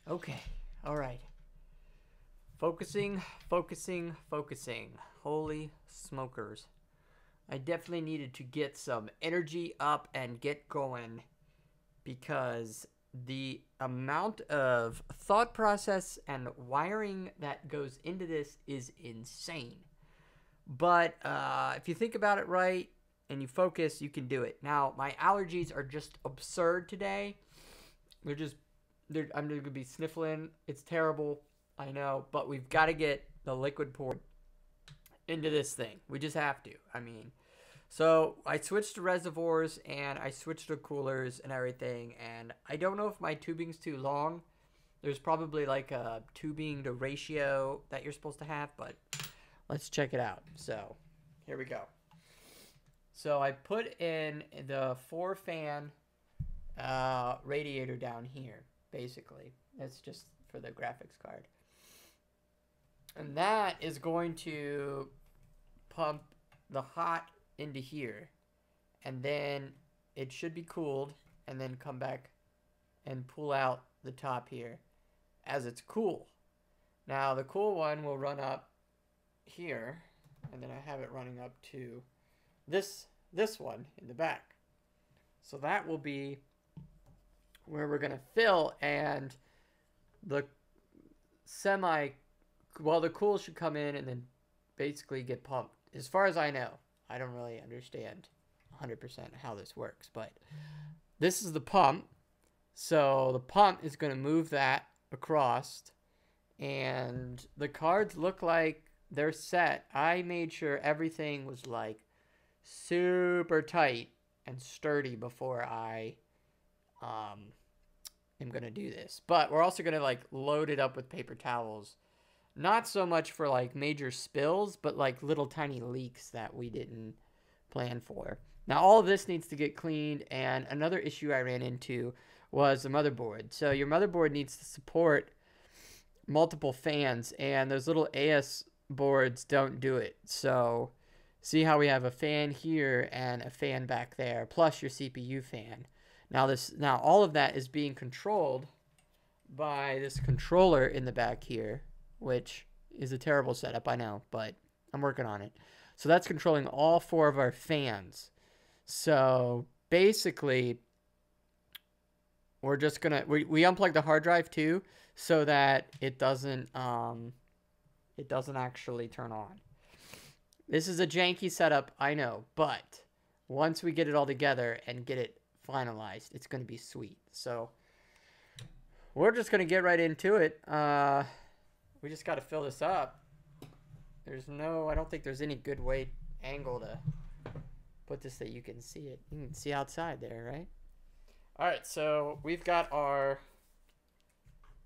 Okay. All right. Focusing, focusing, focusing. Holy smokers. I definitely needed to get some energy up and get going because the amount of thought process and wiring that goes into this is insane. But if you think about it right and you focus, you can do it. Now, my allergies are just absurd today. I'm going to be sniffling. It's terrible. I know. But we've got to get the liquid poured into this thing. We just have to. I mean, so I switched to reservoirs and I switched to coolers and everything. And I don't know if my tubing's too long. There's probably like a tubing to ratio that you're supposed to have, but let's check it out. So here we go. So I put in the 4-fan radiator down here, basically. That's just for the graphics card. And that is going to pump the hot into here. And then it should be cooled and then come back and pull out the top here as it's cool. Now the cool one will run up here, and then I have it running up to this one in the back. So that will be where we're gonna fill, and the the cool should come in and then basically get pumped. As far as I know, I don't really understand 100% how this works, but this is the pump. So the pump is going to move that across, and the cards look like they're set. I made sure everything was like super tight and sturdy before I am going to do this. But we're also going to like load it up with paper towels. Not so much for like major spills, but like little tiny leaks that we didn't plan for. Now all of this needs to get cleaned, and another issue I ran into was the motherboard. So your motherboard needs to support multiple fans, and those little AS boards don't do it. So see how we have a fan here and a fan back there, plus your CPU fan. Now all of that is being controlled by this controller in the back here, which is a terrible setup, I know, but I'm working on it. So that's controlling all 4 of our fans. So basically, we're just gonna we unplug the hard drive too, so that it doesn't actually turn on. This is a janky setup, I know, but once we get it all together and get it finalized, it's gonna be sweet. So we're just gonna get right into it. We just got to fill this up. I don't think there's any good angle to put this that you can see it. You can see outside there, right? All right, so we've got our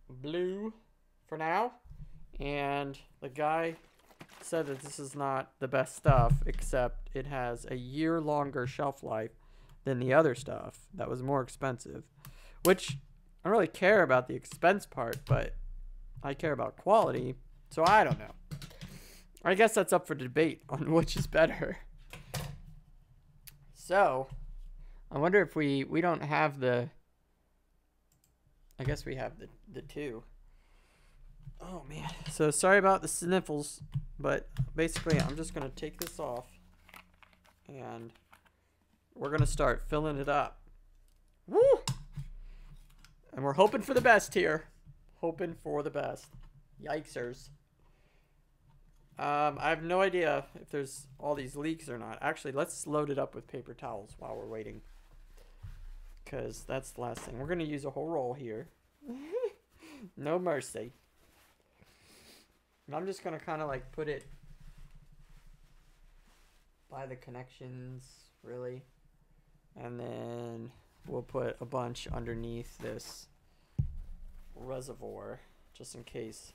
blue for now, and the guy said that this is not the best stuff, except it has a year longer shelf life than the other stuff that was more expensive, which I don't really care about the expense part, but I care about quality, so I don't know. I guess that's up for debate on which is better. So, I wonder if we don't have the... I guess we have the 2. Oh, man. So, sorry about the sniffles, but basically I'm just going to take this off, and we're going to start filling it up. Woo! And we're hoping for the best here. Hoping for the best. Yikesers. I have no idea if there's all these leaks or not. Actually, let's load it up with paper towels while we're waiting, because that's the last thing. We're going to use a whole roll here. No mercy. And I'm just going to kind of like put it by the connections, really. And then we'll put a bunch underneath this reservoir, just in case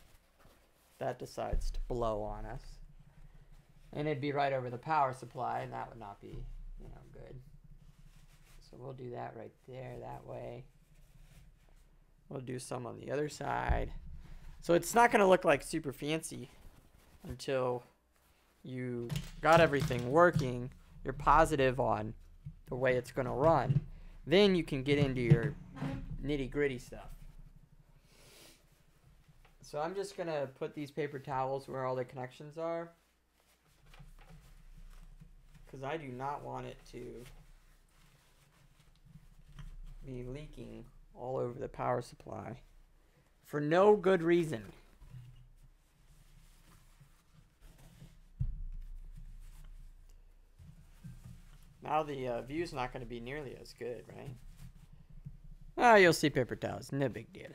that decides to blow on us. And it'd be right over the power supply, and that would not be, good. So we'll do that right there, that way. We'll do some on the other side. So it's not going to look like super fancy until you got everything working, you're positive on the way it's going to run. Then you can get into your nitty-gritty stuff. So I'm just gonna put these paper towels where all the connections are, because I do not want it to be leaking all over the power supply for no good reason. Now the view's not going to be nearly as good, right? Ah, you'll see paper towels. No big deal.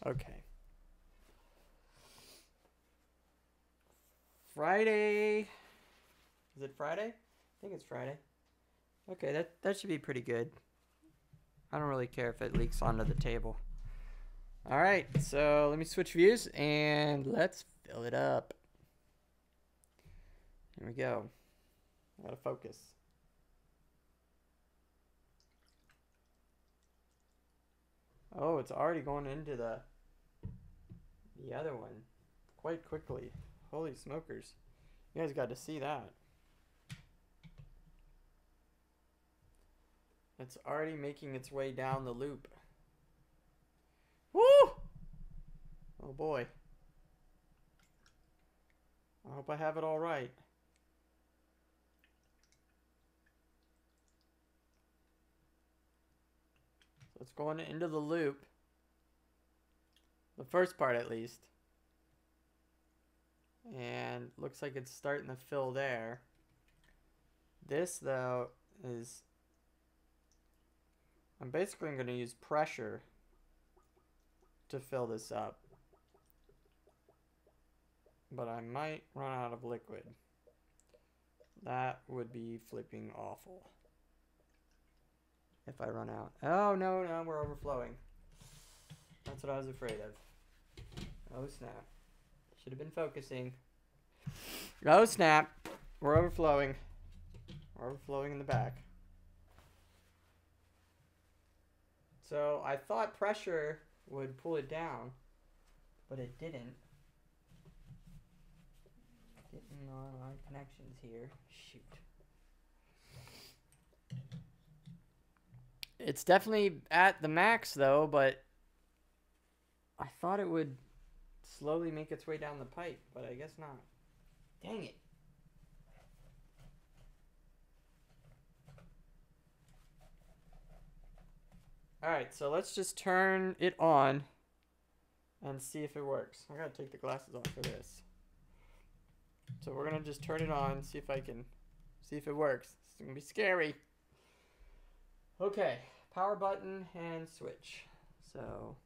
Okay. Friday. Is it Friday? I think it's Friday. Okay, that should be pretty good. I don't really care if it leaks onto the table. All right, so let me switch views and let's fill it up. Here we go. I gotta focus. Oh, it's already going into the other one quite quickly. Holy smokers. You guys got to see that. It's already making its way down the loop. Woo! Oh boy. I hope I have it all right. So it's going into the loop. The first part at least. And looks like it's starting to fill there. This though is, I'm basically going to use pressure to fill this up. But I might run out of liquid. That would be flipping awful if I run out. Oh, no, we're overflowing. That's what I was afraid of. Oh, snap. Should have been focusing. Oh, snap. We're overflowing. We're overflowing in the back. So I thought pressure would pull it down, but it didn't. Getting on our connections here. Shoot. It's definitely at the max though, but I thought it would slowly make its way down the pipe, but I guess not. Dang it. Alright, so let's just turn it on and see if it works. I gotta take the glasses off for this. So we're gonna just turn it on, see if it works. It's gonna be scary. Okay, power button and switch. So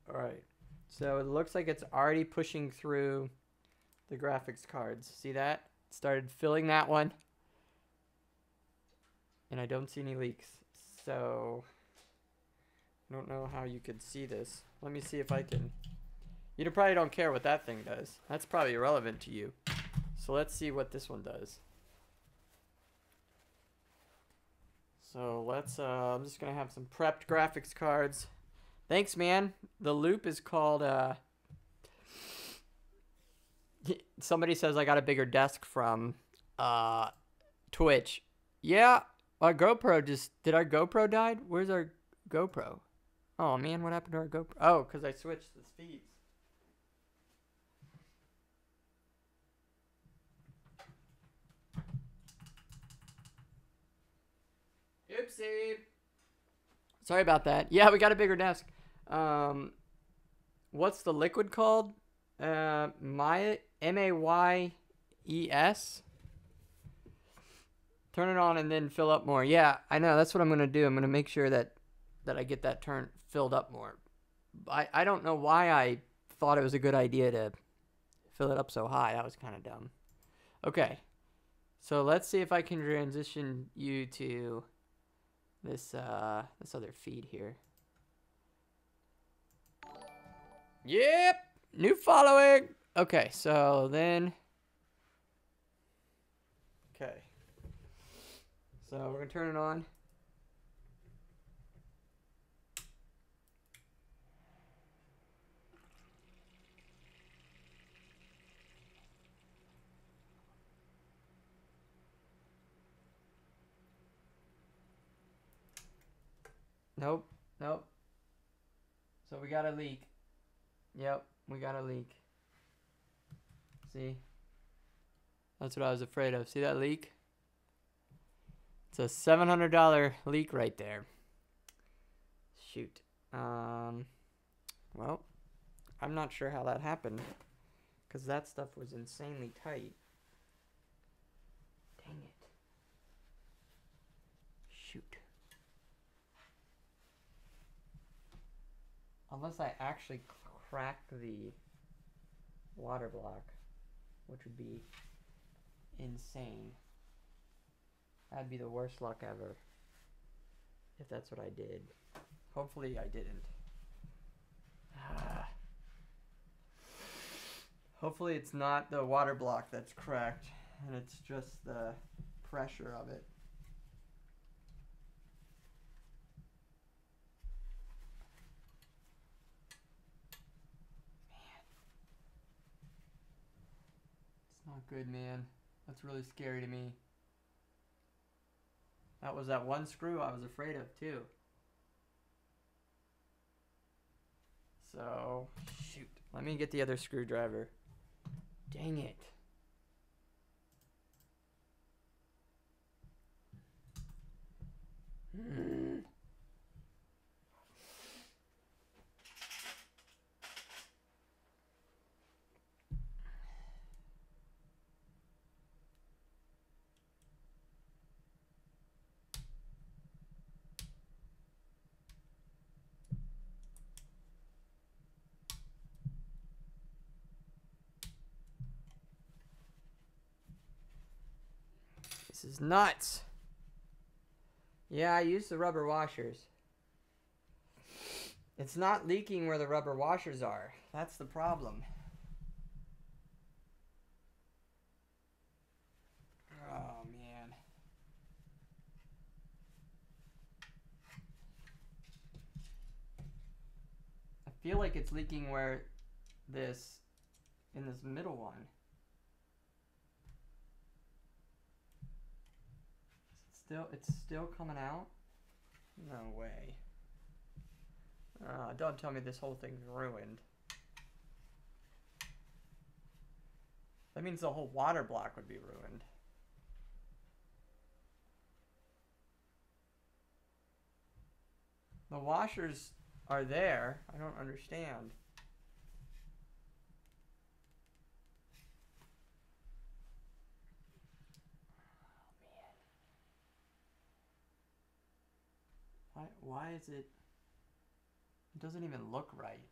all right. So it looks like it's already pushing through the graphics cards. See that? It started filling that one. And I don't see any leaks. So I don't know how you could see this. Let me see if I can. You probably don't care what that thing does. That's probably irrelevant to you. So let's see what this one does. So let's, I'm just going to have some prepped graphics cards. Thanks, man. The loop is called, somebody says I got a bigger desk from, Twitch. Yeah, our GoPro did our GoPro died? Where's our GoPro? Oh, man, what happened to our GoPro? Oh, because I switched the speeds. Oopsie. Sorry about that. Yeah, we got a bigger desk. What's the liquid called? MAYES. Turn it on and then fill up more. Yeah, I know. That's what I'm going to do. I'm going to make sure that I get that filled up more. I don't know why I thought it was a good idea to fill it up so high. That was kind of dumb. Okay. So let's see if I can transition you to this other feed here. Yep, new following. Okay, so then, okay, so we're gonna turn it on. Nope. Nope. So we got a leak. Yep, we got a leak. See? That's what I was afraid of. See that leak? It's a $700 leak right there. Shoot. Well, I'm not sure how that happened, because that stuff was insanely tight. Dang it. Shoot. Unless I actually crack the water block, which would be insane. That'd be the worst luck ever if that's what I did. Hopefully I didn't. Hopefully it's not the water block that's cracked and it's just the pressure of it. Man. It's not good, man. That's really scary to me. That was that one screw I was afraid of too. So, shoot. Let me get the other screwdriver. Dang it. This is nuts. Yeah, I used the rubber washers. It's not leaking where the rubber washers are. That's the problem. Oh, man. I feel like it's leaking where in this middle one. It's still coming out? No way. Don't tell me this whole thing's ruined. That means the whole water block would be ruined. The washers are there. I don't understand. Why is it? It doesn't even look right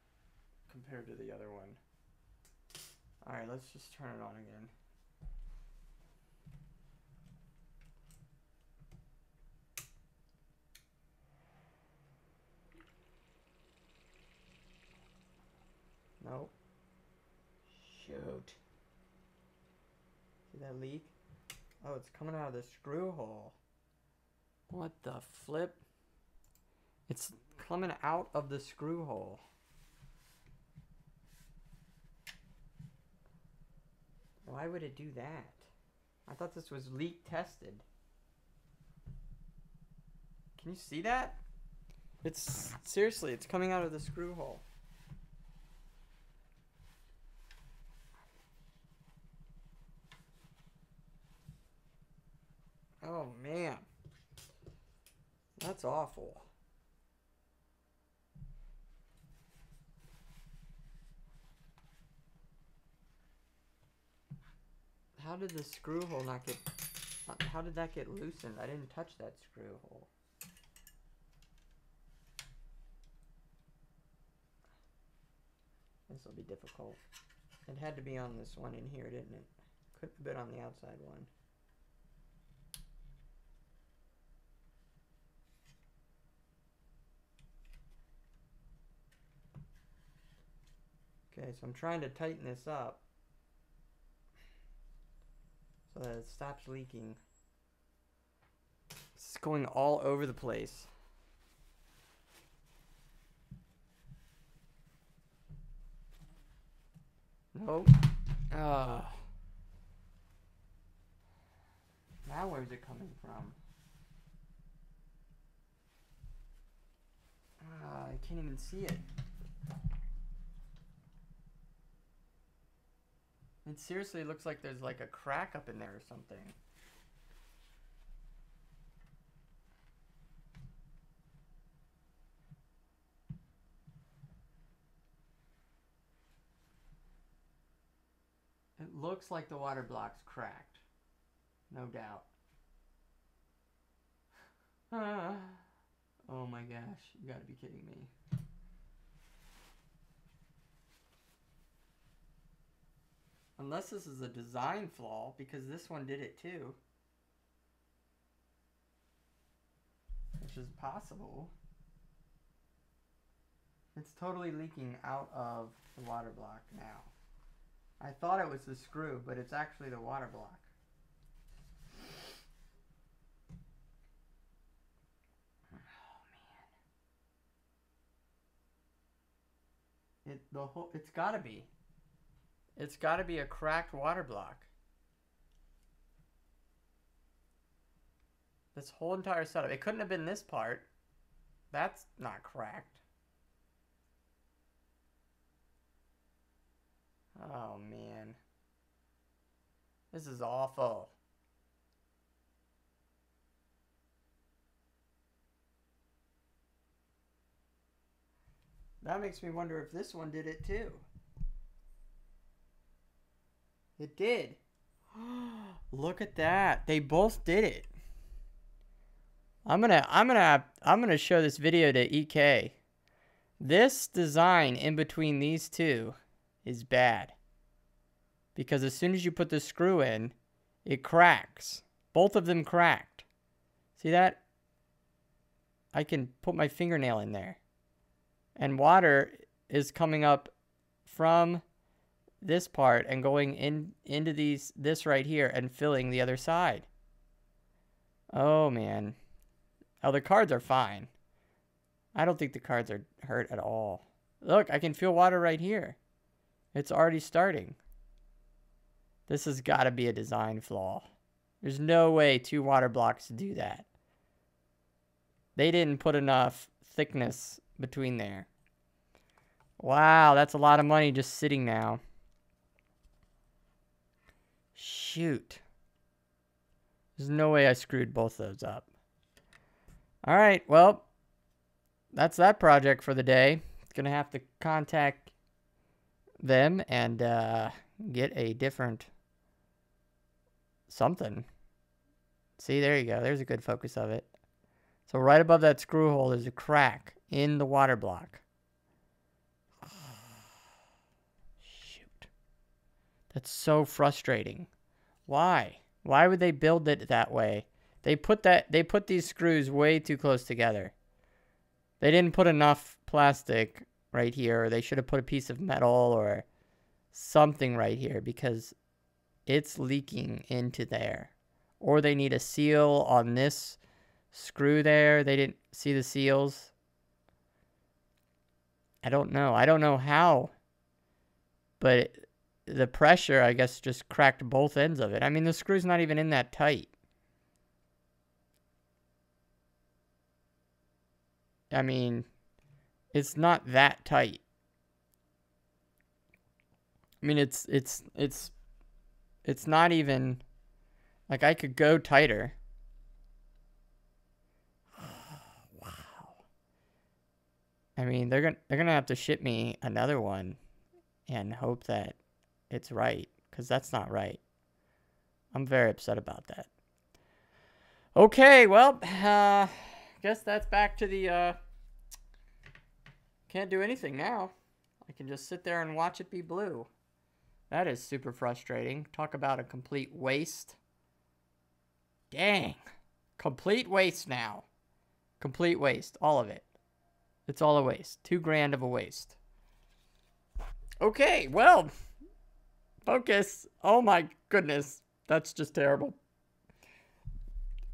compared to the other one. Alright, let's just turn it on again. Nope. Shoot. See that leak? Oh, it's coming out of the screw hole. What the flip? It's coming out of the screw hole. Why would it do that? I thought this was leak tested. Can you see that? It's seriously, it's coming out of the screw hole. Oh man. That's awful. How did the screw hole not get... How did that get loosened? I didn't touch that screw hole. This will be difficult. It had to be on this one in here, didn't it? Couldn't have been on the outside one. Okay, so I'm trying to tighten this up so that it stops leaking. It's going all over the place. Nope. Now where's it coming from? I can't even see it. It seriously looks like there's like a crack up in there or something. It looks like the water block's cracked. No doubt. Oh my gosh, you gotta be kidding me. Unless this is a design flaw, because this one did it too. Which is possible. It's totally leaking out of the water block now. I thought it was the screw, but it's actually the water block. Oh man. It's gotta be. It's gotta be a cracked water block. This whole entire setup. It couldn't have been this part. That's not cracked. Oh man. This is awful. That makes me wonder if this one did it too. It did. Look at that. They both did it. I'm gonna show this video to EK. This design in between these two is bad. Because as soon as you put the screw in, it cracks. Both of them cracked. See that? I can put my fingernail in there. And water is coming up from this part and going into this right here and filling the other side. Oh man. Oh, the cards are fine. I don't think the cards are hurt at all. Look, I can feel water right here. It's already starting. This has got to be a design flaw. There's no way two water blocks do that. They didn't put enough thickness between there. Wow, that's a lot of money just sitting now. Shoot. There's no way I screwed both those up. All right, well, that's that project for the day. Gonna have to contact them and get a different something. See, there you go. There's a good focus of it. So right above that screw hole, there's a crack in the water block. Shoot. That's so frustrating. Why? Why would they build it that way? They put these screws way too close together. They didn't put enough plastic right here, or they should have put a piece of metal or something right here because it's leaking into there. Or they need a seal on this screw there. They didn't see the seals. I don't know. I don't know how. But the pressure, I guess, just cracked both ends of it. I mean, the screw's not even in that tight. I mean, it's not that tight. I mean, it's not even like I could go tighter. Wow. I mean, they're gonna have to ship me another one and hope that it's right, because that's not right. I'm very upset about that. Okay, well, guess that's back to the can't do anything now. I can just sit there and watch it be blue. That is super frustrating. Talk about a complete waste. Dang. Complete waste now. Complete waste. All of it. It's all a waste. $2 grand of a waste. Okay, well. Focus. Oh my goodness. That's just terrible.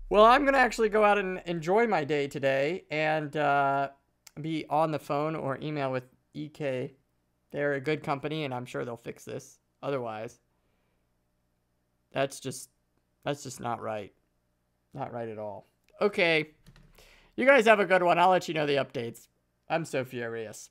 Well, I'm going to actually go out and enjoy my day today and be on the phone or email with EK. They're a good company, and I'm sure they'll fix this. Otherwise, that's just not right. Not right at all. Okay. You guys have a good one. I'll let you know the updates. I'm so furious.